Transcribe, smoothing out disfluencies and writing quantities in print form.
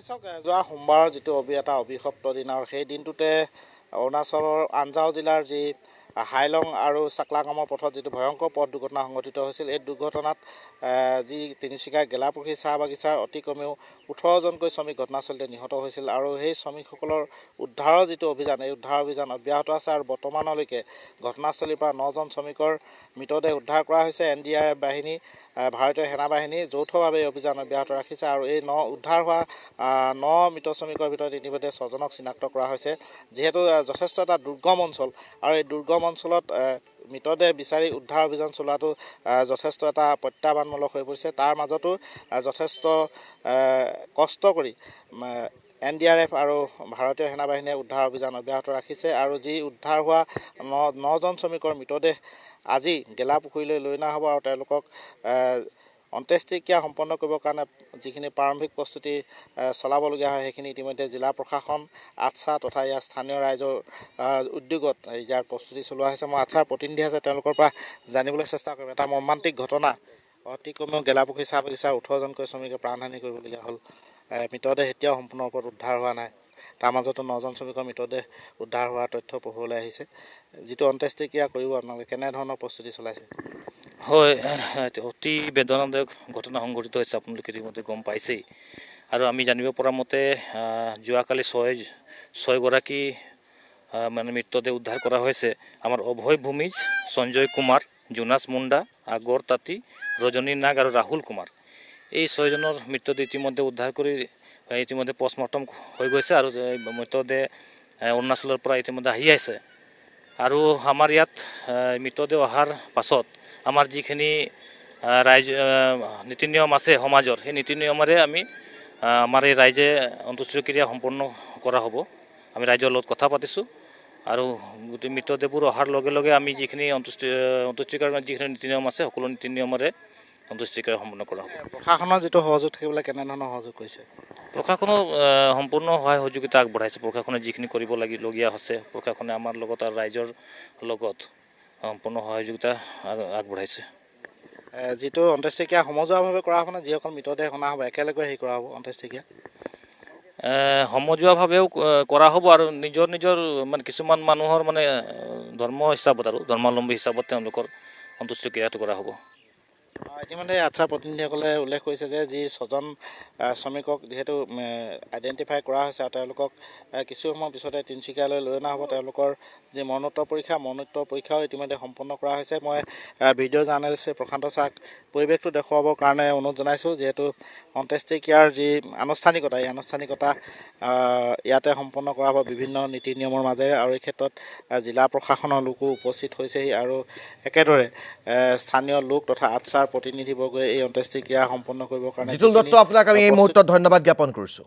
যোৱা সোমবাৰৰ যিটো এটা অভিশপ্ত দিন আৰু সেই দিনটোতে অৰুণাচলৰ আনজাও জিলাৰ যি হাইলং আৰু চাকলাগামৰ পথত যিটো ভয়ংকৰ পথ দুৰ্ঘটনা সংঘটিত হৈছিল। এই দুৰ্ঘটনাত যি তিনিচুকীয়াৰ গেলাপুখুৰী চাহ বাগিচাৰ অতি কমেও 18জনকৈ শ্ৰমিক ঘটনাস্থলীতে নিহত হৈছিল আৰু সেই শ্ৰমিকসকলৰ উদ্ধাৰৰ যিটো অভিযান, এই উদ্ধাৰ অভিযান অব্যাহত আছে আৰু বৰ্তমানলৈকে ঘটনাস্থলীৰ পৰা 9জন শ্ৰমিকৰ মৃতদেহ উদ্ধাৰ কৰা হৈছে। NDRF বাহিনী, ভাৰতীয় সেনাবাহিনী যৌথভাৱে এই অভিযান অব্যাহত ৰাখিছে আৰু এই উদ্ধাৰ হোৱা 9 মৃত শ্ৰমিকৰ ভিতৰত ইতিমধ্যে 6জনক চিনাক্ত কৰা হৈছে। যিহেতু যথেষ্ট এটা দুৰ্গম অঞ্চল আৰু এই দুৰ্গম অঞ্চলত মৃতদেহ বিচাৰি উদ্ধাৰ অভিযান চলোৱাটো যথেষ্ট এটা প্ৰত্যাহ্বানমূলক হৈ পৰিছে। তাৰ মাজতো যথেষ্ট কষ্ট কৰি NDRF আৰু ভাৰতীয় সেনাবাহিনীয়ে উদ্ধাৰ অভিযান অব্যাহত ৰাখিছে আৰু যি উদ্ধাৰ হোৱা 9জন শ্ৰমিকৰ মৃতদেহ আজি গেলাপুখুৰীলৈ লৈ অনা হ'ব আৰু তেওঁলোকক অন্ত্যেষ্টিক্ৰিয়া সম্পন্ন কৰিবৰ কাৰণে যিখিনি প্ৰাৰম্ভিক প্ৰস্তুতি চলাবলগীয়া হয় সেইখিনি ইতিমধ্যে জিলা প্ৰশাসন, আটছা তথা ইয়াৰ স্থানীয় ৰাইজৰ উদ্যোগত ইয়াৰ প্ৰস্তুতি চলোৱা হৈছে। মই আটছাৰ প্ৰতিনিধি আছে, তেওঁলোকৰ পৰা জানিবলৈ চেষ্টা কৰিম। এটা মৰ্মান্তিক ঘটনা, অতি কমেও গেলাপুখুৰী চাহ বাগিচাৰ 18জনকৈ শ্ৰমিকে প্ৰাণহানি কৰিবলগীয়া হ'ল। মৃতদেহ এতিয়াও সম্পূৰ্ণ ওপৰত উদ্ধাৰ হোৱা নাই। তাৰ মাজতো 9জন শ্ৰমিকৰ মৃতদেহ উদ্ধাৰ হোৱাৰ তথ্য পোহৰলৈ আহিছে। যিটো অন্ত্যেষ্টিক্ৰিয়া কৰিব, আপোনালোকে কেনেধৰণৰ প্ৰস্তুতি চলাইছে? হয়, অতি বেদনাদায়ক ঘটনা সংঘটিত হৈছে, আপোনালোকে ইতিমধ্যে গম পাইছেই। আৰু আমি জানিব পৰা মতে যোৱাকালি ছয়গৰাকী মানে মৃতদেহ উদ্ধাৰ কৰা হৈছে। আমাৰ অভয় ভূমিজ, সঞ্জয় কুমাৰ, জোনাছ মুণ্ডা, আগৰ তাঁতী, ৰজনী নাগ আৰু ৰাহুল কুমাৰ, এই 6জনৰ মৃতদেহ ইতিমধ্যে উদ্ধাৰ কৰি ইতিমধ্যে পষ্টমৰ্টম হৈ গৈছে আৰু মৃতদেহ অৰুণাচলৰ পৰা ইতিমধ্যে আহি আছে। আৰু আমাৰ ইয়াত মৃতদেহ অহাৰ পাছত আমাৰ যিখিনি নীতি নিয়ম আছে সমাজৰ, সেই নীতি নিয়মেৰে আমাৰ এই ৰাইজে অন্ত্যেষ্টিক্ৰিয়া সম্পন্ন কৰা হ'ব। আমি ৰাইজৰ লগত কথা পাতিছোঁ আৰু গোটেই মৃতদেহবোৰ অহাৰ লগে লগে আমি যিখিনি অন্ত্যেষ্টিক্ৰিয়াৰ যিখিনি নীতি নিয়ম আছে সকলো নীতি নিয়মেৰে অন্ত্যেষ্টিক্ৰিয়া সম্পন্ন কৰা হ'ব। প্ৰশাসনৰ যিটো সহযোগ থাকিবলৈ কেনেধৰণৰ সহযোগ কৰিছে? প্ৰশাসনৰ সম্পূৰ্ণ সহায় সহযোগিতা আগবঢ়াইছে। প্ৰশাসনে যিখিনি কৰিব লগীয়া হৈছে, প্ৰশাসনে আমাৰ লগত আৰু ৰাইজৰ লগত সম্পূৰ্ণ সহযোগিতা আগবঢ়াইছে। যিটো অন্ত্যেষ্টিক্ৰিয়া সমজুৱাভাৱে কৰা হ'ব নে, যিসকল মৃতদেহ অনা হ'ব একেলগে কৰা হ'ব অন্ত্যেষ্টিক্ৰিয়া? সমজুৱাভাৱেও কৰা হ'ব আৰু নিজৰ মানে কিছুমান মানুহৰ মানে ধৰ্ম হিচাপত আৰু ধৰ্মাৱলম্বী হিচাপত তেওঁলোকৰ অন্ত্যেষ্টিক্ৰিয়াটো কৰা হ'ব। ইতিমধ্যে আটছা প্ৰতিনিধিসকলে উল্লেখ কৰিছে যে যি 6জন শ্ৰমিকক যিহেতু আইডেণ্টিফাই কৰা হৈছে আৰু তেওঁলোকক কিছু সময় পিছতে তিনিচুকীয়ালৈ লৈ অনা হ'ব। তেওঁলোকৰ যি মৰণোত্তৰ পৰীক্ষাও ইতিমধ্যে সম্পন্ন কৰা হৈছে। মই ভিডিঅ' জাৰ্নেলিষ্ট প্ৰশান্ত চাক পৰিৱেশটো দেখুৱাবৰ কাৰণে অনুৰোধ জনাইছোঁ। যিহেতু অন্ত্যেষ্টিক্ৰিয়াৰ যি আনুষ্ঠানিকতা, এই আনুষ্ঠানিকতা ইয়াতে সম্পন্ন কৰা হ'ব বিভিন্ন নীতি নিয়মৰ মাজেৰে আৰু এই ক্ষেত্ৰত জিলা প্ৰশাসনৰ লোকো উপস্থিত হৈছেহি আৰু একেদৰে স্থানীয় লোক তথা আটছাৰ প্ৰতিনিধিবৰ্গই এই অন্ত্যেষ্টিক্ৰিয়া সম্পন্ন কৰিবৰ কাৰণে জিতুল দত্ত, আপোনাক আমি এই মুহূৰ্তত ধন্যবাদ জ্ঞাপন কৰিছোঁ।